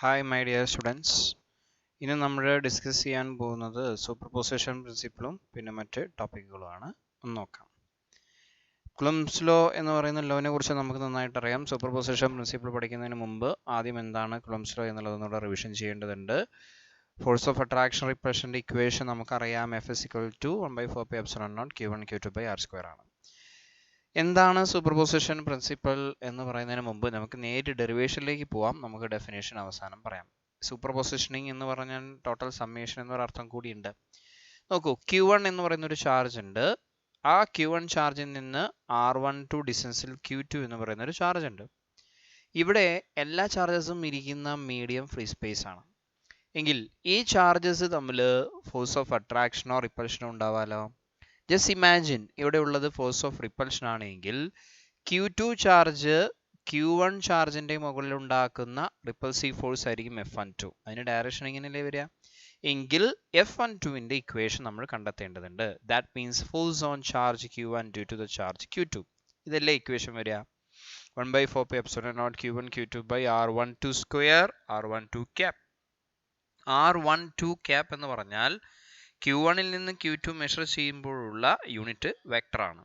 Hi my dear students. ഇന്ന് നമ്മൾ discuss ചെയ്യാൻ പോകുന്നത് സൂപ്പർപോസിഷൻ പ്രിൻസിപ്പിളും പിന്നെ മറ്റ് ടോപ്പിക്കുകളുമാണ്. ഒന്ന് നോക്കാം. കുളംബ്സ് ലോ എന്ന് പറയുന്ന ലോനെ കുറിച്ച് നമുക്ക് നന്നായിട്ട് അറിയാം. സൂപ്പർപോസിഷൻ പ്രിൻസിപ്പിൾ പഠിക്കുന്നതിന് മുമ്പ് ആദ്യം എന്താണ് കുളംബ്സ് ലോ എന്നുള്ളതൊന്നുകൂടെ റിവിഷൻ ചെയ്യേണ്ടതുണ്ട്. ഫോഴ്സ് ഓഫ് അട്രാക്ഷൻ റിപ്പൽഷൻ്റെ ഇക്വേഷൻ നമുക്കറിയാം. F is equal to 1/4π∼0 Q1 Q2 R² ആണ്. എന്താണ് സൂപ്പർപോസിഷൻ പ്രിൻസിപ്പിൾ എന്ന് പറയുന്നതിന് മുമ്പ് നമുക്ക് നേരിട്ട് ഡെറിവേഷനിലേക്ക് പോവാം. നമുക്ക് ഡെഫിനേഷൻ അവസാനം പറയാം. സൂപ്പർപോസിഷനിങ് എന്ന് പറഞ്ഞാൽ ടോട്ടൽ സമ്മേഷൻ എന്നൊരു അർത്ഥം കൂടിയുണ്ട്. നോക്കൂ, Q1 എന്ന് പറയുന്ന ഒരു ചാർജ് ഉണ്ട്. ആ Q1 ചാർജിൽ നിന്ന് R12 ഡിസ്റ്റൻസിൽ Q2 എന്ന് പറയുന്ന ഒരു ചാർജ് ഉണ്ട്. ഇവിടെ എല്ലാ ചാർജസും ഇരിക്കുന്ന മീഡിയം ഫ്രീ സ്പേസ് ആണ്. എങ്കിൽ ഈ ചാർജസ് തമ്മിൽ ഫോഴ്സ് ഓഫ് അട്രാക്ഷനോ റിപ്പൽഷനോ ഉണ്ടാവാലോ. ജസ്റ്റ് ഇമാജിൻ, ഇവിടെ ഉള്ളത് ഫോഴ്സ് ഓഫ് റിപ്പൽഷൻ ആണെങ്കിൽ Q2 ചാർജ് Q1 ചാർജിന്റെ മുകളിൽ ഉണ്ടാക്കുന്ന റിപ്പൾസീവ് ഫോഴ്സ് ആയിരിക്കും F12. അതിന് ഡയറക്ഷൻ എങ്ങനെയല്ലേ വരിക? എങ്കിൽ F12ന്റെ ഇക്വേഷൻ നമ്മൾ കണ്ടെത്തേണ്ടതുണ്ട്. That means force on charge Q1 due to the charge Q2. ഇതല്ലേ ഇക്വേഷൻ വരിക? 1/4π∼0 Q1 Q2 R12² R12 cap. R12 cap എന്ന് പറഞ്ഞാൽ Q1ൽ നിന്ന് Q2 മെഷർ ചെയ്യുമ്പോഴുള്ള യൂണിറ്റ് വെക്ടറാണ്.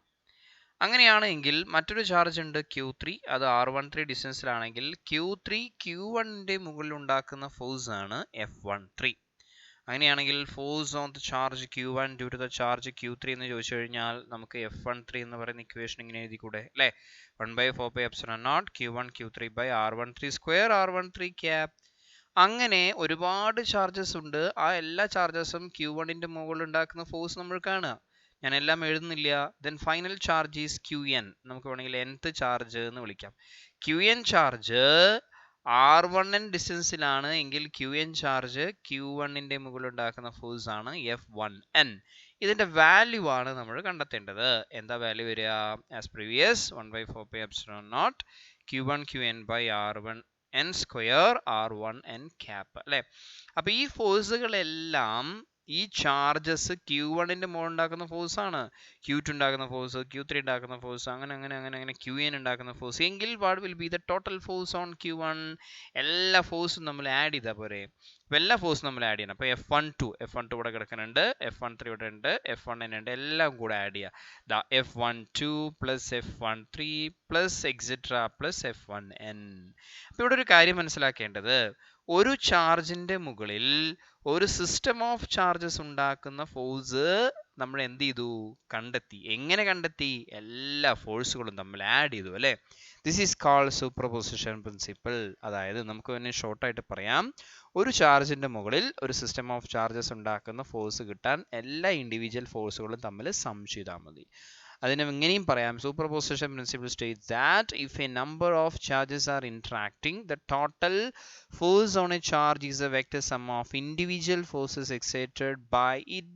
അങ്ങനെയാണെങ്കിൽ മറ്റൊരു ചാർജ് ഉണ്ട് Q3. അത് R13 ഡിസ്റ്റൻസിലാണെങ്കിൽ Q3 Q1ന്റെ മുകളിൽ ഉണ്ടാക്കുന്ന ഫോഴ്സ് ആണ് F13. അങ്ങനെയാണെങ്കിൽ force on the charge Q1 due to the charge Q3 എന്ന് ചോദിച്ചു കഴിഞ്ഞാൽ നമുക്ക് F13 എന്ന് പറയുന്ന ഇക്വേഷൻ ഇങ്ങനെ എഴുതിക്കൂടെ അല്ലേ? 1/4π∼0 Q1 Q3 R13² R13 cap. അങ്ങനെ ഒരുപാട് ചാർജസ് ഉണ്ട്. ആ എല്ലാ ചാർജസും Q1ന്റെ മുകളിൽ ഉണ്ടാക്കുന്ന ഫോഴ്സ് നമ്മൾ കാണുക. ഞാൻ എല്ലാം എഴുതുന്നില്ല. Then final charge is Qn. നമുക്ക് വേണമെങ്കിൽ nth ചാർജ് എന്ന് വിളിക്കാം. Qn ചാർജ് R1n ഡിസ്റ്റൻസിലാണ് എങ്കിൽ Qn ചാർജ് Q1ന്റെ മുകളിൽ ഉണ്ടാക്കുന്ന ഫോഴ്സ് ആണ് F1n. ഇതിന്റെ വാല്യൂ ആണ് നമ്മൾ കണ്ടെത്തേണ്ടത്. എന്താ വാല്യൂ വരിക? As previous 1/4π∼0 Q1 Qn R1 n² R1n cap അല്ലെ. അപ്പൊ ഈ ഫോഴ്സുകളെല്ലാം ഈ ചാർജസ് Q1ന്റെ മുകളിൽ ഉണ്ടാക്കുന്ന ഫോഴ്സ് ആണ്. Q2 ഉണ്ടാക്കുന്ന ഫോഴ്സ്, Q3 ഉണ്ടാക്കുന്ന ഫോഴ്സ്, അങ്ങനെ Qn ഉണ്ടാക്കുന്ന ഫോഴ്സ്. എങ്കിൽ what will be the total force on Q1? എല്ലാ ഫോഴ്സും നമ്മൾ ആഡ് ചെയ്താൽ പോരെ. അപ്പൊ എല്ലാ ഫോഴ്സും നമ്മൾ ആഡ് ചെയ്യണം. അപ്പൊ F12 ഇവിടെ കിടക്കുന്നുണ്ട്, F13 ഇവിടെ ഉണ്ട്, F1n ഉണ്ട്, എല്ലാം കൂടെ ആഡ് ചെയ്യുക. F12 plus F13 plus etcetera plus F1n. അപ്പൊ ഇവിടെ ഒരു കാര്യം മനസ്സിലാക്കേണ്ടത്, ഒരു ചാർജിന്റെ മുകളിൽ ഒരു സിസ്റ്റം ഓഫ് ചാർജസ് ഉണ്ടാക്കുന്ന ഫോഴ്സ് നമ്മൾ എന്ത് ചെയ്തു? കണ്ടെത്തി. എങ്ങനെ കണ്ടെത്തി? എല്ലാ ഫോഴ്സുകളും തമ്മിൽ ആഡ് ചെയ്തു അല്ലെ. This is called superposition principle. അതായത് നമുക്ക് തന്നെ ഷോർട്ടായിട്ട് പറയാം, ഒരു ചാർജിന്റെ മുകളിൽ ഒരു സിസ്റ്റം ഓഫ് ചാർജസ് ഉണ്ടാക്കുന്ന ഫോഴ്സ് കിട്ടാൻ എല്ലാ ഇൻഡിവിജ്വൽ ഫോഴ്സുകളും തമ്മിൽ സം ചെയ്താൽ മതി. അതിനെ എങ്ങനെയും പറയാം, superposition principle states that if a number of charges are interacting the total force on a charge is a vector sum of individual forces excited by it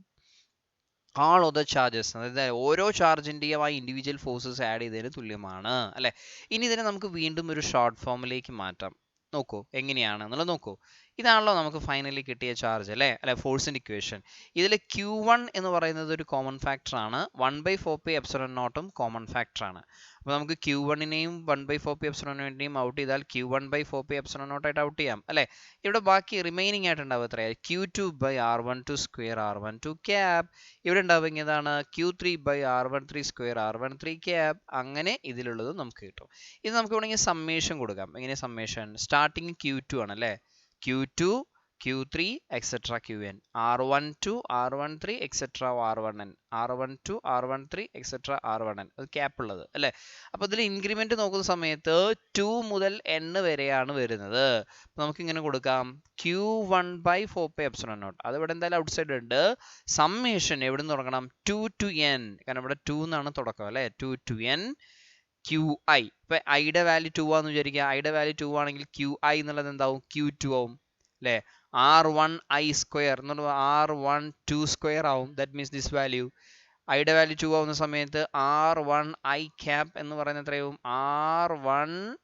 all other charges. അതായത് ഓരോ ചാർജിന്റെയും ആ individual forces add ചെയ്തതിന് തുല്യമാണ് അല്ലെ. ഇനി ഇതിനെ നമുക്ക് വീണ്ടും ഒരു ഷോർട്ട് ഫോമിലേക്ക് മാറ്റാം. നോക്കൂ എങ്ങനെയാണെന്നുള്ളത് നോക്കൂ. ഇതാണല്ലോ നമുക്ക് ഫൈനലി കിട്ടിയ ചാർജ് അല്ലെ ഫോഴ്സിന്റെ ഇക്വേഷൻ. ഇതിൽ Q1 എന്ന് പറയുന്നത് ഒരു കോമൺ ഫാക്ടർ ആണ്. 1/4π∼0 കോമൺ ഫാക്ടർ ആണ്. അപ്പൊ നമുക്ക് Q1നെയും 1/4π∼0നെയും ഔട്ട് ചെയ്താൽ Q1/4π∼0 ആയിട്ട് ഔട്ട് ചെയ്യാം അല്ലെ. ഇവിടെ ബാക്കി റിമൈനിങ് ആയിട്ട് ഉണ്ടാവുക എത്രയാണ്? Q2 R12² R12 cap. ഇവിടെ ഉണ്ടാവുക ഏതാണ്? Q3 R13² R13 cap. അങ്ങനെ ഇതിലുള്ളത് നമുക്ക് കിട്ടും. ഇത് നമുക്ക് വേണമെങ്കിൽ സമ്മേഷൻ കൊടുക്കാം. എങ്ങനെ സമ്മേഷൻ? സ്റ്റാർട്ടിങ് Q2 ആണ് അല്ലെ. Q2 Q3 etcetera Qn R12 R13 etcetera R1n R12 R13 etcetera R1n. അത് ക്യാപ്പ് ഉള്ളത് അല്ലെ. അപ്പൊ ഇതിൽ ഇൻക്രിമെന്റ് നോക്കുന്ന സമയത്ത് 2 മുതൽ n വരെയാണ് വരുന്നത്. നമുക്ക് ഇങ്ങനെ കൊടുക്കാം Q1/4π∼0. അത് ഇവിടെ എന്തായാലും ഔട്ട് സൈഡ് ഉണ്ട്. സമ്മേഷൻ എവിടെ നിന്ന് തുടങ്ങണം? 2 to n. കാരണം ഇവിടെ 2 എന്നാണ് തുടക്കം അല്ലെ. 2 to n Qi. ഇപ്പൊ ഐയുടെ വാല്യൂ 2 ആണെന്ന് വിചാരിക്കുക. ഐയുടെ വാല്യൂ 2 ആണെങ്കിൽ Qi എന്നുള്ളത് എന്താവും? Q2 ആവും അല്ലെ. R1i² എന്നുള്ളത് R12² ആവും. ദാറ്റ് മീൻസ് ദിസ് വാല്യൂ ഐയുടെ വാല്യൂ 2 ആവുന്ന സമയത്ത് R1i cap എന്ന് പറയുന്നത് എത്രയാവും? R12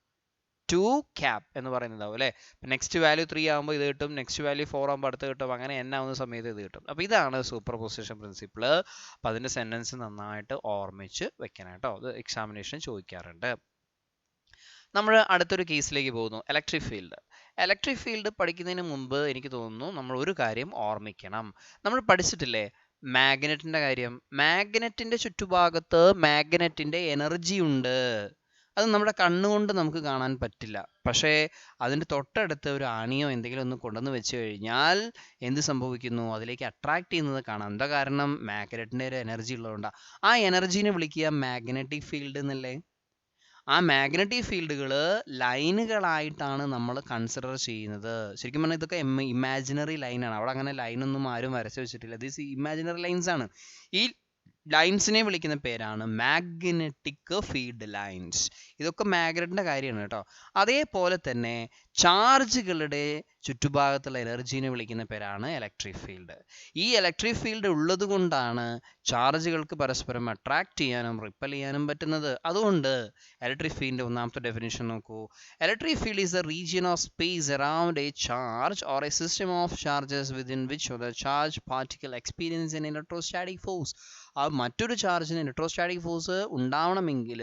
cap എന്ന് പറയുന്നതാവും അല്ലെ. നെക്സ്റ്റ് വാല്യൂ 3 ആകുമ്പോൾ ഇത് കിട്ടും, നെക്സ്റ്റ് വാല്യൂ 4 ആകുമ്പോൾ അടുത്ത് കിട്ടും, അങ്ങനെ n ആവുന്ന സമയത്ത് ഇത് കിട്ടും. അപ്പൊ ഇതാണ് സൂപ്പർപോസിഷൻ പ്രിൻസിപ്പിൾ. അപ്പൊ അതിന്റെ സെന്റൻസ് നന്നായിട്ട് ഓർമ്മിച്ച് വെക്കാനായിട്ടോ, അത് എക്സാമിനേഷൻ ചോദിക്കാറുണ്ട്. നമ്മൾ അടുത്തൊരു കേസിലേക്ക് പോകുന്നു. Electric field. ഇലക്ട്രിക് ഫീൽഡ് പഠിക്കുന്നതിന് മുമ്പ് എനിക്ക് തോന്നുന്നു നമ്മൾ ഒരു കാര്യം ഓർമ്മിക്കണം. നമ്മൾ പഠിച്ചിട്ടില്ലേ മാഗ്നറ്റിന്റെ കാര്യം? മാഗ്നറ്റിന്റെ ചുറ്റുഭാഗത്ത് മാഗ്നറ്റിന്റെ എനർജി ഉണ്ട്. അത് നമ്മുടെ കണ്ണുകൊണ്ട് നമുക്ക് കാണാൻ പറ്റില്ല. പക്ഷേ അതിൻ്റെ തൊട്ടടുത്ത് ഒരു ആണിയോ എന്തെങ്കിലും ഒന്ന് കൊണ്ടുവന്ന് വെച്ച് കഴിഞ്ഞാൽ എന്ത് സംഭവിക്കുന്നു? അതിലേക്ക് അട്രാക്ട് ചെയ്യുന്നത് കാണാം. എന്താ കാരണം? മാഗ്നറ്റിന്റെ ഒരു എനർജി ഉള്ളതുകൊണ്ടാണ്. ആ എനർജീനെ വിളിക്കുക മാഗ്നറ്റിക് ഫീൽഡ് എന്നല്ലേ? ആ മാഗ്നറ്റിക് ഫീൽഡുകൾ ലൈനുകളായിട്ടാണ് നമ്മൾ കൺസിഡർ ചെയ്യുന്നത്. ശരിക്കും പറഞ്ഞാൽ ഇതൊക്കെ ഇമാജിനറി ലൈനാണ്. അവിടെ അങ്ങനെ ലൈനൊന്നും ആരും വരച്ചു വെച്ചിട്ടില്ല. ദീസ് ഇമാജിനറി ലൈൻസ് ആണ്. ഈ ലൈൻസിനെ വിളിക്കുന്ന പേരാണ് മാഗ്നറ്റിക് ഫീൽഡ് ലൈൻസ്. ഇതൊക്കെ മാഗ്നറ്റിന്റെ കാര്യമാണ് കേട്ടോ. അതേപോലെ തന്നെ ചാർജുകളുടെ ചുറ്റുഭാഗത്തുള്ള എനർജീനെ വിളിക്കുന്ന പേരാണ് ഇലക്ട്രിക് ഫീൽഡ്. ഈ ഇലക്ട്രിക് ഫീൽഡ് ഉള്ളത് കൊണ്ടാണ് ചാർജുകൾക്ക് പരസ്പരം അട്രാക്ട് ചെയ്യാനും റിപ്പൽ ചെയ്യാനും പറ്റുന്നത്. അതുകൊണ്ട് ഇലക്ട്രിക് ഫീൽഡിന്റെ ഒന്നാമത്തെ ഡെഫിനിഷൻ നോക്കൂ. Electric field is A region of space around A charge or A system of charges within which the charge particle experience an electrostatic force. ആ മറ്റൊരു ചാർജിന് ഇലക്ട്രോസ്റ്റാറ്റിക് ഫോഴ്സ് ഉണ്ടാവണമെങ്കിൽ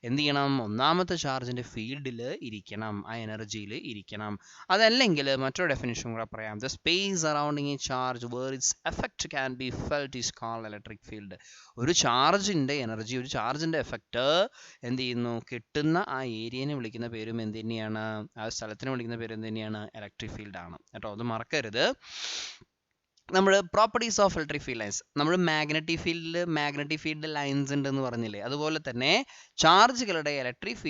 എന്ത് ചെയ്യണം? ഒന്നാമത്തെ ചാർജിന്റെ ഫീൽഡിൽ ഇരിക്കണം, ആ എനർജിയിൽ ഇരിക്കണം. അതല്ലെങ്കിൽ മറ്റൊരു ഡെഫിനിഷൻ കൂടെ പറയാം. The space surrounding a charge where its effect can be felt is called electric field. ഒരു ചാർജിന്റെ എനർജി, ഒരു ചാർജിന്റെ എഫക്റ്റ് എന്ത് ചെയ്യുന്നു? കിട്ടുന്ന ആ ഏരിയനെ വിളിക്കുന്ന പേരും എന്ത് തന്നെയാണ്? ആ സ്ഥലത്തിനെ വിളിക്കുന്ന പേര് എന്ത് തന്നെയാണ്? ഇലക്ട്രിക് ഫീൽഡ് ആണ് കേട്ടോ. അത് മറക്കരുത്. നമ്മൾ properties of electric field lines, നമ്മൾ മാഗ്നറ്റിക് ഫീൽഡ് ലൈൻസ് ഉണ്ടെന്ന് പറഞ്ഞില്ലേ? അതുപോലെ തന്നെ ചാർജുകളുടെ ഇലക്ട്രിക്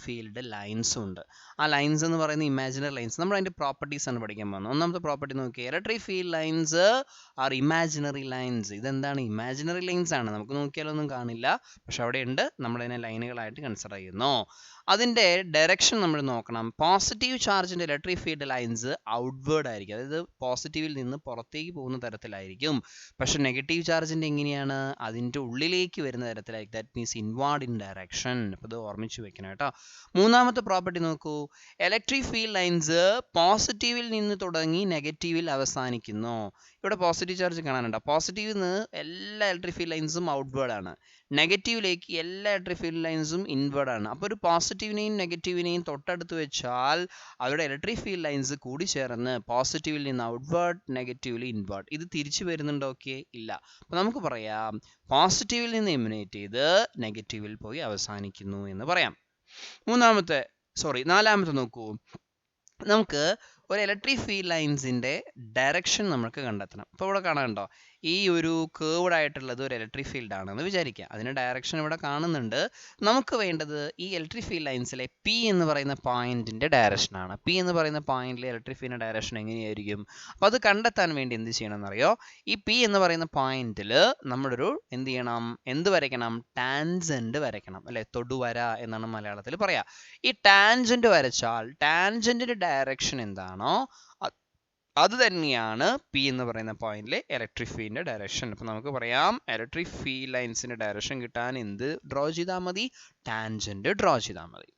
ഫീൽഡ് ലൈൻസും ഉണ്ട്. ആ ലൈൻസ് എന്ന് പറയുന്ന ഇമാജിനറി ലൈൻസ്. നമ്മൾ അതിന്റെ പ്രോപ്പർട്ടീസ് ആണ് പഠിക്കാൻ പോകുന്നത്. ഒന്നാമത്തെ പ്രോപ്പർട്ടി നോക്കിയാൽ electric field lines R imaginary lines. ഇതെന്താണ്? ഇമാജിനറി ലൈൻസ് ആണ്. നമുക്ക് നോക്കിയാലൊന്നും കാണില്ല, പക്ഷെ അവിടെ ഉണ്ട്. നമ്മളതിനെ ലൈനുകളായിട്ട് കൺസിഡർ ചെയ്യുന്നു. അതിന്റെ ഡയറക്ഷൻ നമ്മൾ നോക്കണം. പോസിറ്റീവ് ചാർജിന്റെ ഇലക്ട്രിക് ഫീൽഡ് ലൈൻസ് ഔട്ട്വേർഡ് ആയിരിക്കും, അതായത് പോസിറ്റീവിൽ നിന്ന് പുറത്തേക്ക് പോകുന്ന തരത്തിലായിരിക്കും. പക്ഷെ നെഗറ്റീവ് ചാർജിന്റെ എങ്ങനെയാണ്? അതിന്റെ ഉള്ളിലേക്ക് വരുന്ന തരത്തിലായിരിക്കും. That means inward in direction. അപ്പോൾ ഇത് ഓർമ്മിച്ച് വെക്കണം കേട്ടോ. മൂന്നാമത്തെ പ്രോപ്പർട്ടി നോക്കൂ. ഇലക്ട്രിക് ഫീൽഡ് ലൈൻസ് പോസിറ്റീവിൽ നിന്ന് തുടങ്ങി നെഗറ്റീവിൽ അവസാനിക്കുന്നു. ഇവിടെ പോസിറ്റീവ് ചാർജ് കാണാനുണ്ടോ? പോസിറ്റീവിൽ നിന്ന് എല്ലാ ഇലക്ട്രിക് ഫീൽഡ് ലൈൻസും ഔട്ട്വേർഡ് ആണ്. നെഗറ്റീവിലേക്ക് എല്ലാ ഇലക്ട്രിക് ഫീൽഡ് ലൈൻസും ഇൻവേർഡ് ആണ്. അപ്പോൾ ഒരു പോസിറ്റീവിനെയും നെഗറ്റീവിനെയും തൊട്ടടുത്ത് വെച്ചാൽ അവരുടെ ഇലക്ട്രിക് ഫീൽഡ് ലൈൻസ് കൂടി ചേർന്ന് പോസിറ്റീവിൽ നിന്ന് ഔട്ട്വേർഡ്, നെഗറ്റീവിൽ ഇൻവേർഡ്. ഇത് തിരിച്ചു വരുന്നുണ്ടോ? ഓക്കെ, ഇല്ല. അപ്പോൾ നമുക്ക് പറയാം പോസിറ്റീവിൽ നിന്ന് എമിനേറ്റ് ചെയ്ത് നെഗറ്റീവിൽ പോയി അവസാനിക്കുന്നു എന്ന് പറയാം. നാലാമത്തെ നോക്കൂ. നമുക്ക് ഒരു ഇലക്ട്രിക് ഫീൽഡ് ലൈൻസിന്റെ ഡയറക്ഷൻ നമുക്ക് കണ്ടെത്തണം. അപ്പോൾ ഇവിടെ കാണാനുണ്ടോ? ഈ ഒരു കേർവ്ഡ് ആയിട്ടുള്ളത് ഒരു ഇലക്ട്രിക് ഫീൽഡ് ആണെന്ന് വിചാരിക്കുക. അതിന്റെ ഡയറക്ഷൻ ഇവിടെ കാണുന്നുണ്ട്. നമുക്ക് വേണ്ടത് ഈ ഇലക്ട്രിക് ഫീൽഡ് ലൈൻസിലെ പി എന്ന് പറയുന്ന പോയിന്റിന്റെ ഡയറക്ഷൻ ആണ്. പി എന്ന് പറയുന്ന പോയിന്റിലെ ഇലക്ട്രിക് ഫീൽഡിന്റെ ഡയറക്ഷൻ എങ്ങനെയായിരിക്കും? അപ്പോൾ അത് കണ്ടെത്താൻ വേണ്ടി എന്ത് ചെയ്യണം എന്നറിയോ? ഈ പി എന്ന് പറയുന്ന പോയിന്റിൽ നമ്മളൊരു എന്ത് വരയ്ക്കണം? ടാൻജന്റ് വരയ്ക്കണം, അല്ലെ? തൊടുവര എന്നാണ് മലയാളത്തിൽ പറയാ. ഈ ടാൻജന്റ് വരച്ചാൽ ടാൻജന്റിന്റെ ഡയറക്ഷൻ എന്താണോ അത് തന്നെയാണ് പി എന്ന് പറയുന്ന പോയിന്റിലെ ഇലക്ട്രിക് ഫീൽഡിന്റെ ഡയറക്ഷൻ. അപ്പൊ നമുക്ക് പറയാം ഇലക്ട്രിക് ഫീൽഡ് ലൈൻസിന്റെ ഡയറക്ഷൻ കിട്ടാൻ എന്ത് ഡ്രോ ചെയ്താൽ മതി? ടാൻജന്റ് ഡ്രോ ചെയ്താൽ മതി.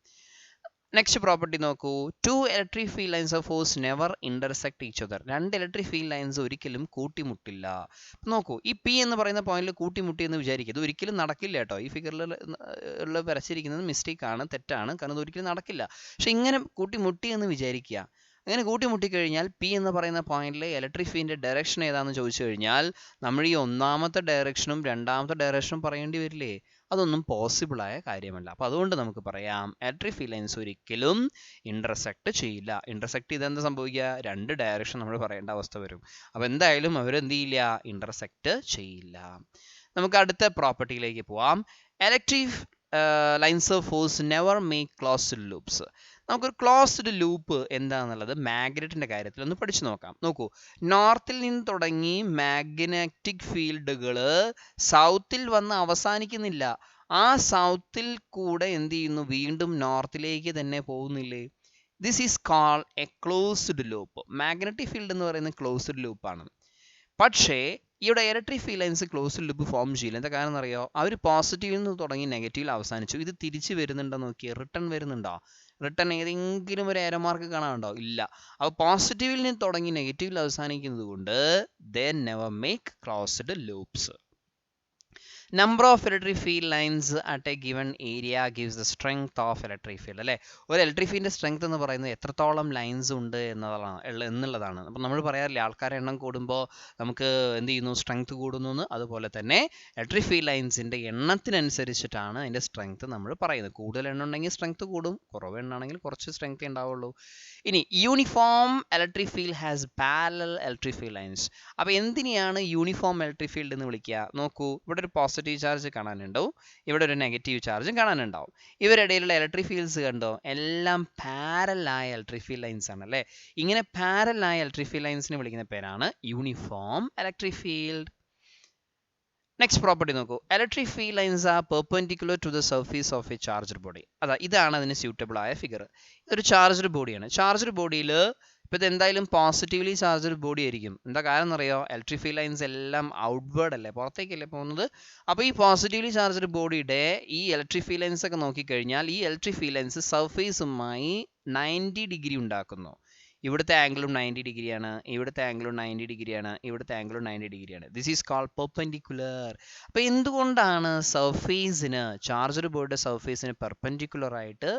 നെക്സ്റ്റ് പ്രോപ്പർട്ടി നോക്കൂ. Two electric field lines of force never intersect each other. രണ്ട് ഇലക്ട്രിക് ഫീൽഡ് ലൈൻസ് ഒരിക്കലും കൂട്ടിമുട്ടില്ല. നോക്കൂ, ഈ പി എന്ന് പറയുന്ന പോയിന്റിൽ കൂട്ടിമുട്ടി എന്ന് വിചാരിക്കുക. ഇത് ഒരിക്കലും നടക്കില്ല കേട്ടോ. ഈ ഫിഗറിൽ വരച്ചിരിക്കുന്നത് മിസ്റ്റേക്ക് ആണ്, തെറ്റാണ്. കാരണം ഇത് ഒരിക്കലും നടക്കില്ല. പക്ഷെ ഇങ്ങനെ കൂട്ടിമുട്ടി എന്ന് വിചാരിക്കുക. അങ്ങനെ കൂട്ടിമുട്ടിക്കഴിഞ്ഞാൽ പി എന്ന് പറയുന്ന പോയിന്റിലെ ഇലക്ട്രിക് ഫീൽഡിന്റെ ഡയറക്ഷൻ ഏതാണെന്ന് ചോദിച്ചു കഴിഞ്ഞാൽ നമ്മൾ ഈ ഒന്നാമത്തെ ഡയറക്ഷനും രണ്ടാമത്തെ ഡയറക്ഷനും പറയേണ്ടി വരില്ലേ? അതൊന്നും പോസിബിൾ ആയ കാര്യമല്ല. അപ്പൊ അതുകൊണ്ട് നമുക്ക് പറയാം ഇലക്ട്രിക് ഫീൽഡ് ലൈൻസ് ഒരിക്കലും ഇന്റർസെക്ട് ചെയ്യില്ല. ഇന്റർസെക്ട് ചെയ്ത് എന്താ സംഭവിക്കുക? രണ്ട് ഡയറക്ഷൻ നമ്മൾ പറയേണ്ട അവസ്ഥ വരും. അപ്പൊ എന്തായാലും അവരെന്ത് ചെയ്യില്ല? ഇന്റർസെക്ട് ചെയ്യില്ല. നമുക്ക് അടുത്ത പ്രോപ്പർട്ടിയിലേക്ക് പോവാം. Electric lines of force never make closed loops. നമുക്കൊരു ക്ലോസ്ഡ് ലൂപ്പ് എന്താണെന്നുള്ളത് മാഗ്നറ്റിന്റെ കാര്യത്തിൽ ഒന്ന് പഠിച്ചു നോക്കാം. നോക്കൂ, നോർത്തിൽ നിന്ന് തുടങ്ങി മാഗ്നറ്റിക് ഫീൽഡുകൾ സൗത്തിൽ വന്ന് അവസാനിക്കുന്നില്ല. ആ സൗത്തിൽ കൂടെ എന്ത് ചെയ്യുന്നു? വീണ്ടും നോർത്തിലേക്ക് തന്നെ പോകുന്നില്ലേ? This is called a closed loop. Magnetic field എന്ന് പറയുന്നത് ക്ലോസ്ഡ് ലൂപ്പാണ്. പക്ഷേ ഇവിടെ electric field lines closed loop form ചെയ്യില്ല. എന്താ കാരണം അറിയോ? അവർ പോസിറ്റീവിൽ നിന്ന് തുടങ്ങി നെഗറ്റീവിൽ അവസാനിച്ചു. ഇത് തിരിച്ചു വരുന്നുണ്ടോ നോക്കിയേ? റിട്ടേൺ വരുന്നുണ്ടോ? റിട്ടേൺ ഏതെങ്കിലും ഒരു ഏരോ മാർക്ക് കാണാനുണ്ടോ? ഇല്ല. അപ്പോൾ പോസിറ്റീവിൽ നിന്ന് തുടങ്ങി നെഗറ്റീവിൽ അവസാനിക്കുന്നത് കൊണ്ട് they never make closed loops. Number of electric field lines at A given area gives the strength of electric field അല്ലേ. ഒരു ഇലക്ട്രിക് ഫീൽഡിന്റെ സ്ട്രെങ്ത് എന്ന് പറയുന്നത് എത്രത്തോളം ലൈൻസ് ഉണ്ട് എന്നുള്ളതാണ്. അപ്പം നമ്മൾ പറയാറില്ലേ ആൾക്കാരുടെ എണ്ണം കൂടുമ്പോൾ നമുക്ക് എന്ത് ചെയ്യുന്നു, സ്ട്രെങ്ത് കൂടുന്നു എന്ന്. അതുപോലെ തന്നെ ഇലക്ട്രിക് ഫീൽഡ് ലൈൻസിന്റെ എണ്ണത്തിനനുസരിച്ചിട്ടാണ് അതിന്റെ സ്ട്രെങ്ത് നമ്മൾ പറയുന്നത്. കൂടുതൽ എണ്ണം ഉണ്ടെങ്കിൽ സ്ട്രെങ്ത് കൂടും, കുറവ് എണ്ണാണെങ്കിൽ കുറച്ച് സ്ട്രെങ്ത് ഉണ്ടാവുള്ളൂ. ഇനി uniform electric field has parallel electric field lines. അപ്പോൾ എന്തിനെയാണ് യൂണിഫോം ഇലക്ട്രിക് ഫീൽഡ് എന്ന് വിളിക്കുക? നോക്കൂ, ഇവിടെ ഒരു പോസിറ്റീവ് ചാർജ് കാണാനുണ്ടാവും, ഇവിടെ ഒരു നെഗറ്റീവ് ചാർജും കാണാനുണ്ടാവും. ഇവരിടയിലുള്ള ഇലക്ട്രിക് ഫീൽഡ്സ് കണ്ടോ, എല്ലാം പാരലായ ഇലക്ട്രിക് ഫീൽഡ് ലൈൻസ് ആണ് അല്ലേ. ഇങ്ങനെ പാരലായ ഇലക്ട്രിക് ഫീൽഡ് ലൈൻസിനെ വിളിക്കുന്ന പേരാണ് uniform electric field. Next property നോക്കൂ, electric field lines are perpendicular to the surface of a charged body. ഇതാണ് അതിന് സ്യൂട്ടബിൾ ആയ ഫിഗർ. ഇതൊരു ചാർജ്ഡ് ബോഡിയാണ്. ചാർജ്ഡ് ബോഡിയിൽ ഇപ്പോൾ ഇത് എന്തായാലും പോസിറ്റീവ്ലി ചാർജ്ഡ് ബോഡി ആയിരിക്കും. എന്താ കാരണം എന്നറിയോ, ഇലക്ട്രിക് ഫീൽഡ് ലൈൻസ് എല്ലാം ഔട്ട്വേർഡ് അല്ലേ, പുറത്തേക്കല്ലേ പോകുന്നത്. അപ്പോൾ ഈ പോസിറ്റീവ്ലി ചാർജ്ഡ് ബോഡിയുടെ ഈ ഇലക്ട്രിക് ഫീൽഡ് ലൈൻസ് ഒക്കെ നോക്കിക്കഴിഞ്ഞാൽ ഈ ഇലക്ട്രിക് ഫീൽഡ് ലൈൻസ് സർഫേസുമായി 90 ഡിഗ്രി ഉണ്ടാക്കുന്നു. ഇവിടുത്തെ ആംഗിളും 90 ഡിഗ്രിയാണ്, ഇവിടുത്തെ ആംഗിളും 90 ഡിഗ്രിയാണ്, ഇവിടുത്തെ ആംഗിളും 90 ഡിഗ്രിയാണ്. This is called perpendicular. അപ്പോൾ എന്തുകൊണ്ടാണ് സർഫേസിന്, ചാർജ്ഡ് ബോഡിയുടെ സർഫേസിന് പെർപെൻഡിക്കുലർ ആയിട്ട്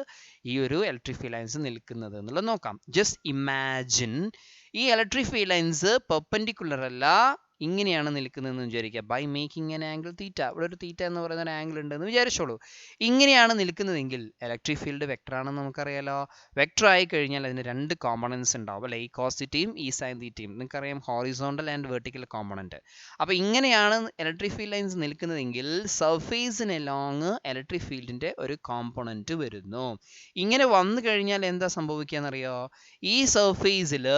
ഈ ഒരു ഇലക്ട്രിക് ഫീൽഡ് ലൈൻസ് നിൽക്കുന്നത് എന്നുള്ളത് നോക്കാം. ജസ്റ്റ് ഇമാജിൻ, ഈ ഇലക്ട്രിക് ഫീൽഡ് ലൈൻസ് പെർപെൻഡിക്കുലർ അല്ല, ഇങ്ങനെയാണ് നിൽക്കുന്നതെന്ന് വിചാരിക്കുക. By making an angle theta. ഇവിടെ ഒരു തീറ്റ എന്ന് പറയുന്ന ഒരു ആംഗിൾ ഉണ്ടെന്ന് വിചാരിച്ചോളൂ. ഇങ്ങനെയാണ് നിൽക്കുന്നതെങ്കിൽ ഇലക്ട്രിക് ഫീൽഡ് വെക്ടർ ആണെന്ന് നമുക്കറിയാലോ. വെക്ടർ ആയി കഴിഞ്ഞാൽ അതിന് രണ്ട് കോമ്പണൻസ് ഉണ്ടാവും അല്ലെ, ഈ കോസ് തീറ്റയും ഈ സൈൻ തീറ്റയും. നിങ്ങൾക്കറിയാം ഹോറിസോണ്ടൽ ആൻഡ് വെർട്ടിക്കൽ കോമ്പണന്റ്. അപ്പോൾ ഇങ്ങനെയാണ് ഇലക്ട്രിക് ഫീൽഡ് ലൈൻസ് നിൽക്കുന്നതെങ്കിൽ സർഫേസിന് എലോങ് ഇലക്ട്രിക് ഫീൽഡിന്റെ ഒരു കോമ്പണന്റ് വരുന്നു. ഇങ്ങനെ വന്നു കഴിഞ്ഞാൽ എന്താ സംഭവിക്കുക എന്നറിയോ, ഈ സർഫേസിൽ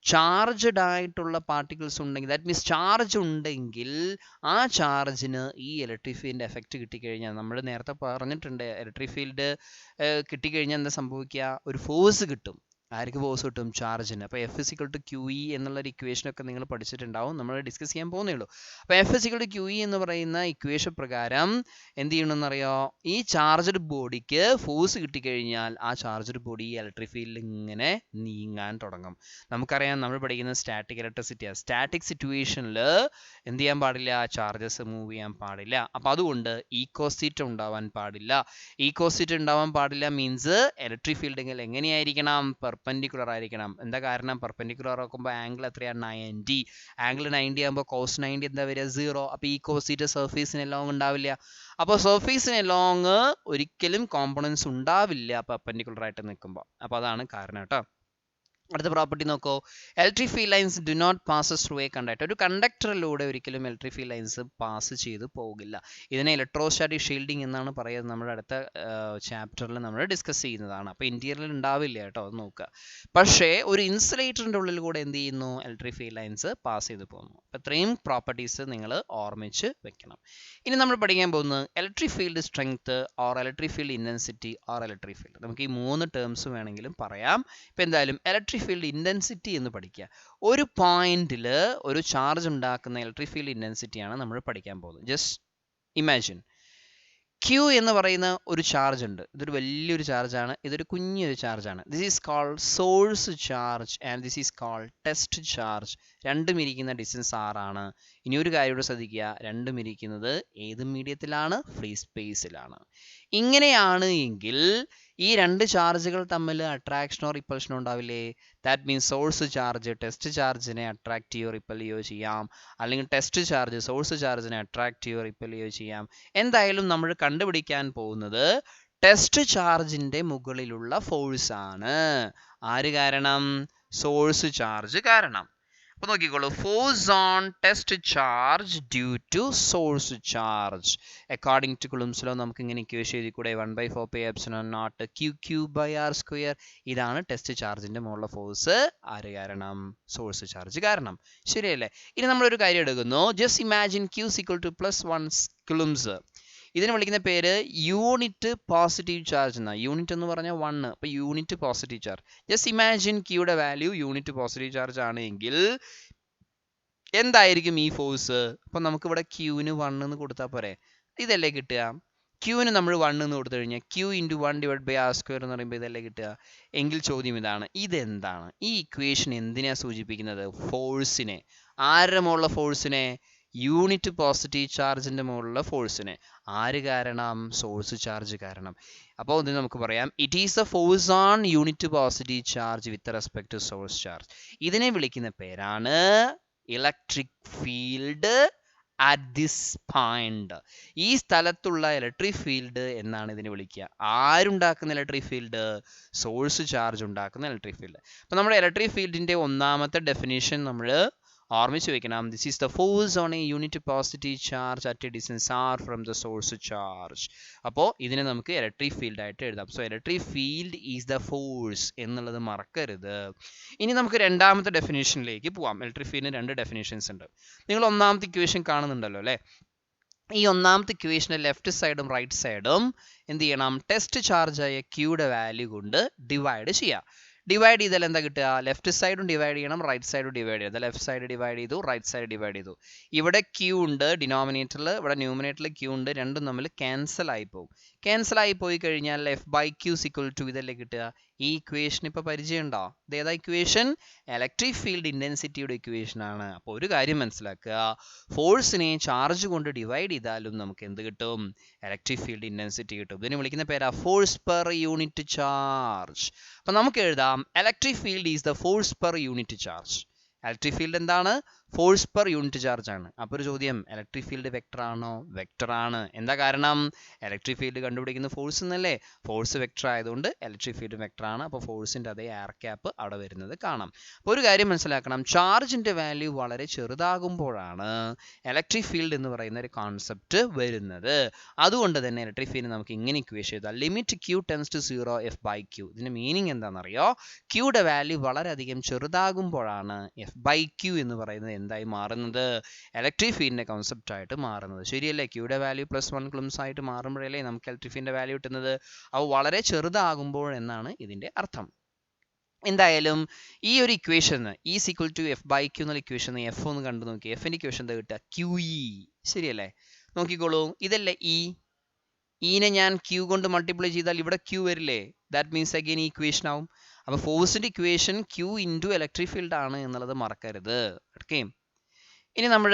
ചാർജ്ഡ് ആയിട്ടുള്ള പാർട്ടിക്കിൾസ് ഉണ്ടെങ്കിൽ, ദാറ്റ് മീൻസ് ചാർജ് ഉണ്ടെങ്കിൽ ആ ചാർജിന് ഈ ഇലക്ട്രിക് ഫീൽഡിന്റെ എഫക്റ്റ് കിട്ടിക്കഴിഞ്ഞാൽ, നമ്മൾ നേരത്തെ പറഞ്ഞിട്ടുണ്ട് ഇലക്ട്രിക് ഫീൽഡ് കിട്ടിക്കഴിഞ്ഞാൽ എന്താ സംഭവിക്കുക, ഒരു ഫോഴ്സ് കിട്ടും. ആർക്ക് ഫോഴ്സ് കിട്ടും? ചാർജിന്. അപ്പോൾ F = QE എന്നുള്ള ഒരു ഇക്വേഷനൊക്കെ നിങ്ങൾ പഠിച്ചിട്ടുണ്ടാവും, നമ്മൾ ഡിസ്കസ് ചെയ്യാൻ പോകുന്നേ ഉള്ളൂ. അപ്പോൾ F = QE എന്ന് പറയുന്ന ഇക്വേഷൻ പ്രകാരം എന്ത് ചെയ്യണമെന്നറിയോ, ഈ ചാർജ്ഡ് ബോഡിക്ക് ഫോഴ്സ് കിട്ടിക്കഴിഞ്ഞാൽ ആ ചാർജ്ഡ് ബോഡി ഇലക്ട്രിക് ഫീൽഡിൽ ഇങ്ങനെ നീങ്ങാൻ തുടങ്ങും. നമുക്കറിയാം, നമ്മൾ പഠിക്കുന്നത് സ്റ്റാറ്റിക് ഇലക്ട്രിസിറ്റിയാണ്. സ്റ്റാറ്റിക് സിറ്റുവേഷനിൽ എന്ത് ചെയ്യാൻ പാടില്ല, ചാർജസ് മൂവ് ചെയ്യാൻ പാടില്ല. അപ്പോൾ അതുകൊണ്ട് ഈക്കോസിറ്റ് ഉണ്ടാവാൻ പാടില്ല. ഈക്കോസിറ്റ് ഉണ്ടാവാൻ പാടില്ല മീൻസ് ഇലക്ട്രിക് ഫീൽഡ് എങ്ങനെയായിരിക്കണം, പെർപെൻഡിക്കുലർ ആയിരിക്കണം. എന്താ കാരണം, പെർപെൻഡിക്കുലർ ആക്കുമ്പോൾ ആംഗിൾ എത്രയാണ്, 90. ആംഗിൾ 90 ആകുമ്പോൾ cos 90 എന്താ വരിക, 0. അപ്പോൾ ഈ കോസിറ്റ് സർഫേസിന് എലോങ് ഉണ്ടാവില്ല. അപ്പോൾ സർഫേസിന് എലോങ് ഒരിക്കലും കോമ്പണൻസ് ഉണ്ടാവില്ല പെർപെൻഡിക്കുലർ ആയിട്ട് നിൽക്കുമ്പോൾ. അപ്പോൾ അതാണ് കാരണം കേട്ടോ. അടുത്ത പ്രോപ്പർട്ടി നോക്കൂ, electric field lines do not passes through a conductor. ഒരു കണ്ടക്ടറിലൂടെ ഒരിക്കലും ഇലക്ട്രിക് ഫീൽഡ് ലൈൻസ് പാസ് ചെയ്ത് പോകില്ല. ഇതിനെ ഇലക്ട്രോസ്റ്റാറ്റിക് ഷീൽഡിംഗ് എന്നാണ് പറയുന്നത്. നമ്മുടെ അടുത്ത ചാപ്റ്ററിൽ നമ്മൾ ഡിസ്കസ് ചെയ്യുന്നതാണ്. അപ്പോൾ ഇന്റീരിയറിൽ ഉണ്ടാവില്ല കേട്ടോ, അത് നോക്കുക. പക്ഷേ ഒരു ഇൻസുലേറ്ററിൻ്റെ ഉള്ളിൽ കൂടെ എന്ത് ചെയ്യുന്നു, ഇലക്ട്രിക് ഫീൽഡ് ലൈൻസ് പാസ് ചെയ്ത് പോകുന്നു. അപ്പോൾ ഇത്രയും പ്രോപ്പർട്ടീസ് നിങ്ങൾ ഓർമ്മിച്ച് വെക്കണം. ഇനി നമ്മൾ പഠിക്കാൻ പോകുന്നത് electric field strength or electric field intensity or electric field. നമുക്ക് ഈ 3 ടേംസ് വേണമെങ്കിലും പറയാം. ഇപ്പോൾ എന്തായാലും ഇലക്ട്രിക് ഫീൽഡ് ഇൻറ്റൻസിറ്റി എന്ന് പഠിക്കുക. ഒരു പോയിന്റിൽ ഒരു ചാർജ് ഉണ്ടാക്കുന്ന ഇലക്ട്രിക് ഫീൽഡ് ഇൻറ്റൻസിറ്റിയാണ് നമ്മൾ പഠിക്കാൻ പോകുന്നത്. ജസ്റ്റ് ഇമാജിൻ, Q എന്ന് പറയുന്ന ഒരു ചാർജ് ഉണ്ട്. ഇതൊരു വലിയൊരു ചാർജാണ്, ഇതൊരു കുഞ്ഞൊരു ചാർജാണ്. This is called source charge and this is called test charge. രണ്ടും ഇരിക്കുന്ന ഡിസ്റ്റൻസ് R ആണ്. ഇനി ഒരു കാര്യം കൂടെ ശ്രദ്ധിക്കുക, രണ്ടും ഇരിക്കുന്നത് ഏത് മീഡിയത്തിലാണ്, ഫ്രീ സ്പേസിലാണ്. ഇങ്ങനെയാണ് എങ്കിൽ ഈ രണ്ട് ചാർജുകൾ തമ്മിൽ അട്രാക്ഷനോ റിപ്പൽഷനോ ഉണ്ടാവില്ലേ? That means source charge test ചാർജിനെ അട്രാക്ട് ചെയ്യോ റിപ്പൽ ചെയ്യോ ചെയ്യാം, അല്ലെങ്കിൽ ടെസ്റ്റ് ചാർജ് സോഴ്സ് ചാർജിനെ അട്രാക്ട് ചെയ്യോ റിപ്പൽ ചെയ്യോ ചെയ്യാം. എന്തായാലും നമ്മൾ കണ്ടുപിടിക്കാൻ പോകുന്നത് ടെസ്റ്റ് ചാർജിന്റെ മുകളിലുള്ള ഫോഴ്സ് ആണ്. ആര് കാരണം? സോഴ്സ് ചാർജ് കാരണം. അപ്പോൾ നോക്കിക്കോളൂ, force on test charge due to source charge. According to Coulomb's law നമുക്ക് ഇങ്ങനെ ഇക്വേഷൻ എഴുതി കൂടെ, 1/4πε0 Q3/r². ഇതാണ് ടെസ്റ്റ് ചാർജിന്റെ മുകളിലുള്ള ഫോഴ്സ്. ആര് കാരണം? സോഴ്സ് ചാർജ് കാരണം. ശരിയല്ലേ? ഇനി നമ്മളൊരു കാര്യം എടുക്കുന്നു, ജസ്റ്റ് ഇമാജിൻ Q = +1 കുളംസ്. ഇതിനെ വിളിക്കുന്ന പേര് യൂണിറ്റ് പോസിറ്റീവ് ചാർജ് എന്നാ. യൂണിറ്റ് എന്ന് പറഞ്ഞാൽ 1, അപ്പോൾ unit positive charge. Just imagine Qയുടെ വാല്യൂ യൂണിറ്റ് പോസിറ്റീവ് ചാർജ് ആണെങ്കിൽ എന്തായിരിക്കും ഈ ഫോഴ്സ്? അപ്പോൾ നമുക്കിവിടെ Qന് 1 എന്ന് കൊടുത്താൽ പോരെ, ഇതല്ലേ കിട്ടുക. Qന് നമ്മൾ 1 എന്ന് കൊടുത്തു കഴിഞ്ഞാൽ Q × 1/r² എന്ന് പറയുമ്പോൾ ഇതല്ലേ കിട്ടുക. എങ്കിൽ ചോദ്യം ഇതാണ്, ഇതെന്താണ്? ഈ ഇക്വേഷൻ എന്തിനാ സൂചിപ്പിക്കുന്നത്? ഫോഴ്സിനെ. ആരുടെ മുകളിലുള്ള ഫോഴ്സിനെ? യൂണിറ്റ് പോസിറ്റീവ് ചാർജിന്റെ മുകളിലുള്ള ഫോഴ്സിനെ. ആര് കാരണം? സോഴ്സ് ചാർജ് കാരണം. അപ്പോൾ ഇത് നമുക്ക് പറയാം, it is a force on unit positive charge with respect to source charge. ഇതിനെ വിളിക്കുന്ന പേരാണ് electric field at this point. ഈ സ്ഥലത്തുള്ള ഇലക്ട്രിക് ഫീൽഡ് എന്നാണ് ഇതിനെ വിളിക്കുക. ആരുണ്ടാക്കുന്ന ഇലക്ട്രിക് ഫീൽഡ്? സോഴ്സ് ചാർജ് ഉണ്ടാക്കുന്ന ഇലക്ട്രിക് ഫീൽഡ്. അപ്പോൾ നമ്മുടെ ഇലക്ട്രിക് ഫീൽഡിന്റെ ഒന്നാമത്തെ ഡെഫിനിഷൻ നമ്മൾ ഓർമ്മിച്ച് വെക്കണം. This is the force on a unit positive charge at a distance r from the source charge. അപ്പോൾ ഇതിനെ നമുക്ക് ഇലക്ട്രിക് ഫീൽഡ് ആയിട്ട് എഴുതാം. So electric field is the force എന്നുള്ളത് മറക്കരുത്. ഇനി നമുക്ക് രണ്ടാമത്തെ ഡെഫിനേഷനിലേക്ക് പോവാം. ഇലക്ട്രിക് ഫീൽഡിന് രണ്ട് ഡെഫിനേഷൻസ് ഉണ്ട്. നിങ്ങൾ ഒന്നാമത്തെ ഇക്വേഷൻ കാണുന്നുണ്ടല്ലോ അല്ലേ? ഈ ഒന്നാമത്തെ ഇക്വേഷന്റെ ലെഫ്റ്റ് സൈഡും റൈറ്റ് സൈഡും എന്ത് ചെയ്യണം? ടെസ്റ്റ് ചാർജായ ക്യൂയുടെ വാല്യൂ കൊണ്ട് ഡിവൈഡ് ചെയ്യാം. ഡിവൈഡ് ചെയ്താൽ എന്താ കിട്ടുക? ലെഫ്റ്റ് സൈഡും ഡിവൈഡ് ചെയ്യണം, റൈറ്റ് സൈഡും ഡിവൈഡ് ചെയ്ത്. ലെഫ്റ്റ് സൈഡ് ഡിവൈഡ് ചെയ്തു, റൈറ്റ് സൈഡ് ഡിവൈഡ് ചെയ്തു. ഇവിടെ ക്യൂ ഉണ്ട് ഡിനോമിനേറ്ററിൽ, ഇവിടെ ന്യൂമിനേറ്ററിൽ ക്യൂ ഉണ്ട്. രണ്ടും തമ്മിൽ ക്യാൻസൽ ആയി പോകും. ക്യാൻസൽ ആയി പോയി കഴിഞ്ഞാൽ F by Q equal to ഇതല്ലേ കിട്ടുക? ഈ ഇക്വേഷൻ ഇപ്പൊ പരിചയം ഉണ്ടോ? ഇതേതാ ഇക്വേഷൻ? ഇലക്ട്രിക് ഫീൽഡ് ഇന്റൻസിറ്റിയുടെ ഇക്വേഷൻ ആണ്. അപ്പോൾ ഒരു കാര്യം മനസ്സിലാക്കുക, ഫോഴ്സിനെ ചാർജ് കൊണ്ട് ഡിവൈഡ് ചെയ്താലും നമുക്ക് എന്ത് കിട്ടും? ഇലക്ട്രിക് ഫീൽഡ് ഇന്റൻസിറ്റി കിട്ടും. ഇതിനെ വിളിക്കുന്ന പേരാ ഫോഴ്സ് പെർ യൂണിറ്റ് ചാർജ്. അപ്പൊ നമുക്ക് എഴുതാം, electric field is the force per unit charge. Electric field എന്താണ്? ഫോഴ്സ് പെർ യൂണിറ്റ് ചാർജ് ആണ്. അപ്പോൾ ഒരു ചോദ്യം, ഇലക്ട്രിക് ഫീൽഡ് വെക്ടർ ആണോ? വെക്ടർ ആണ്. എന്താ കാരണം? ഇലക്ട്രിക് ഫീൽഡ് കണ്ടുപിടിക്കുന്ന ഫോഴ്സ് എന്നല്ലേ? ഫോഴ്സ് വെക്ടർ ആയതുകൊണ്ട് ഇലക്ട്രിക് ഫീൽഡ് വെക്ടർ ആണ്. അപ്പോൾ ഫോഴ്സിന്റെ അതേ എയർ ക്യാപ്പ് അവിടെ വരുന്നത് കാണാം. അപ്പോൾ ഒരു കാര്യം മനസ്സിലാക്കണം, ചാർജിന്റെ വാല്യൂ വളരെ ചെറുതാകുമ്പോഴാണ് ഇലക്ട്രിക് ഫീൽഡ് എന്ന് പറയുന്ന ഒരു കോൺസെപ്റ്റ് വരുന്നത്. അതുകൊണ്ട് തന്നെ ഇലക്ട്രിക് ഫീൽഡ് നമുക്ക് ഇങ്ങനെ ഇക്വേഷൻ ചെയ്താൽ, limit Q tends to 0 F by Q. ഇതിന്റെ മീനിങ് എന്താണെന്നറിയോ? ക്യൂയുടെ വാല്യൂ വളരെയധികം ചെറുതാകുമ്പോഴാണ് എഫ് ബൈ ക്യൂ എന്ന് പറയുന്നത് എന്തായി മാറുന്നത്? ഇലക്ട്രിക് ഫീൽഡിന്റെ കോൺസെപ്റ്റ് ആയിട്ട് മാറുന്നത്. ശരിയല്ലേ? ക്യൂയുടെ വാല്യൂ +1 കുളംസ് ആയിട്ട് മാറുമ്പോഴല്ലേ നമുക്ക് ഇലക്ട്രിക് ഫീൽഡിന്റെ വാല്യൂ കിട്ടുന്നത്. അവ വളരെ ചെറുതാകുമ്പോൾ എന്നാണ് ഇതിന്റെ അർത്ഥം. എന്തായാലും ഈ ഒരു equation is equal to F by Q എന്നുള്ള ഇക്വേഷൻ എഫ് ഒന്ന് കണ്ടു നോക്കി. എഫിന്റെ ഇക്വേഷൻ എന്താ കിട്ടുക? Q E. ശരിയല്ലേ? നോക്കിക്കോളൂ, ഇതല്ലേ ഇ. ഇനെ ഞാൻ ക്യൂ കൊണ്ട് മൾട്ടിപ്ലൈ ചെയ്താൽ ഇവിടെ ക്യൂ വരില്ലേ? ദാറ്റ് മീൻസ് അഗൈൻ ഈ ഇക്വേഷൻ ആവും. അപ്പോൾ ഫോഴ്സിന്റെ equation Q into electric field ആണ് എന്നുള്ളത് മറക്കരുത്. ഓക്കെ, ഇനി നമ്മൾ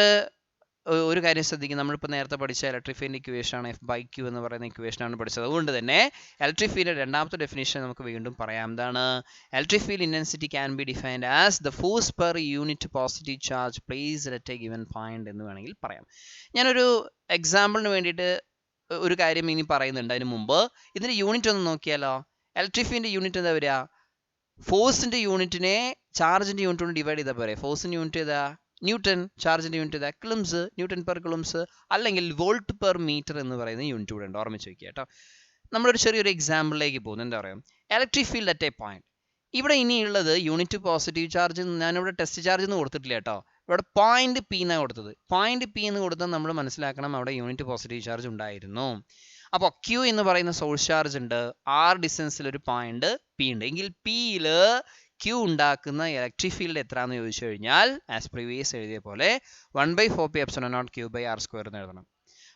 ഒരു കാര്യം ശ്രദ്ധിക്കും, നമ്മളിപ്പോൾ നേരത്തെ പഠിച്ച ഇലക്ട്രിക് ഫീൽഡ് ഇക്വേഷൻ ആണ്, എഫ് ബൈ ക്യൂ എന്ന് പറയുന്ന ഇക്വേഷൻ ആണ് പഠിച്ചത്. അതുകൊണ്ട് തന്നെ ഇലക്ട്രിക് ഫീൽഡ് രണ്ടാമത്തെ ഡെഫിനേഷൻ നമുക്ക് വീണ്ടും പറയാം. എന്താണ്? Electric field intensity can be defined as the force per unit positive charge placed at A given point എന്ന് വേണമെങ്കിൽ പറയാം. ഞാനൊരു എക്സാമ്പിളിന് വേണ്ടിയിട്ട് ഒരു കാര്യം ഇനി പറയുന്നുണ്ട്. അതിന് മുമ്പ് ഇതിന്റെ യൂണിറ്റ് ഒന്ന് നോക്കിയാലോ? ഇലക്ട്രിക് ഫീൽഡിന്റെ യൂണിറ്റ് എന്താ വരിക? ഫോഴ്സിന്റെ യൂണിറ്റിനെ ചാർജിന്റെ യൂണിറ്റ് കൊണ്ട് ഡിവൈഡ് ചെയ്താൽ പോരെ. ഫോഴ്സിന്റെ യൂണിറ്റ് ഏതാ? ന്യൂട്ടൺ. ചാർജിന്റെ യൂണിറ്റ് ഏതാ? കുളംസ്. ന്യൂട്ടൺ പെർ കുളംസ്, അല്ലെങ്കിൽ വോൾട്ട് പെർ മീറ്റർ എന്ന് പറയുന്ന യൂണിറ്റ് കൂടെ ഉണ്ട്. ഓർമ്മിച്ച് വെക്കുക കേട്ടോ. നമ്മളൊരു ചെറിയൊരു എക്സാമ്പിളിലേക്ക് പോകുന്നു. എന്താ പറയുക? Electric field at A point. ഇവിടെ ഇനിയുള്ളത് യൂണിറ്റ് പോസിറ്റീവ് ചാർജ്. ഞാനിവിടെ ടെസ്റ്റ് ചാർജ് എന്ന് കൊടുത്തിട്ടില്ല കേട്ടോ. ഇവിടെ പോയിന്റ് പി എന്നാണ് കൊടുത്തത്. പോയിന്റ് പി എന്ന് കൊടുത്താൽ നമ്മൾ മനസ്സിലാക്കണം അവിടെ യൂണിറ്റ് പോസിറ്റീവ് ചാർജ് ഉണ്ടായിരുന്നു. അപ്പോൾ ക്യൂ എന്ന് പറയുന്ന സോഴ്സ് ചാർജ് ഉണ്ട്, ആർ ഡിസ്റ്റൻസിൽ ഒരു പോയിന്റ് പി ഉണ്ട്. എങ്കിൽ പിയിൽ ക്യൂ ഉണ്ടാക്കുന്ന ഇലക്ട്രിക് ഫീൽഡ് എത്രയാണെന്ന് ചോദിച്ചു കഴിഞ്ഞാൽ ആസ് പ്രീവിയസ് എഴുതിയ പോലെ 1/4πε0 Q/r² എന്ന് എഴുതണം.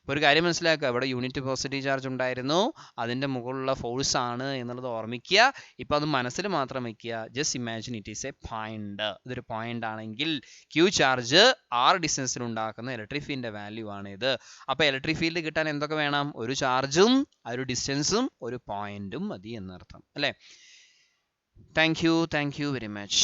അപ്പോൾ ഒരു കാര്യം മനസ്സിലാക്കുക, ഇവിടെ യൂണിറ്റ് പോസിറ്റീവ് ചാർജ് ഉണ്ടായിരുന്നു, അതിൻ്റെ മുകളിലുള്ള ഫോഴ്സ് ആണ് എന്നുള്ളത് ഓർമ്മിക്കുക. ഇപ്പോൾ അത് മനസ്സിൽ മാത്രം വയ്ക്കുക. Just imagine it is A point. ഇതൊരു പോയിന്റ് ആണെങ്കിൽ ക്യൂ ചാർജ് ആർ ഡിസ്റ്റൻസിൽ ഉണ്ടാക്കുന്ന ഇലക്ട്രിക് ഫീൽഡിന്റെ വാല്യൂ ആണ് ഇത്. അപ്പോൾ ഇലക്ട്രിക് ഫീൽഡ് കിട്ടാൻ എന്തൊക്കെ വേണം? ഒരു ചാർജും ഒരു ഡിസ്റ്റൻസും ഒരു പോയിന്റും മതി എന്നർത്ഥം അല്ലേ? Thank you very much.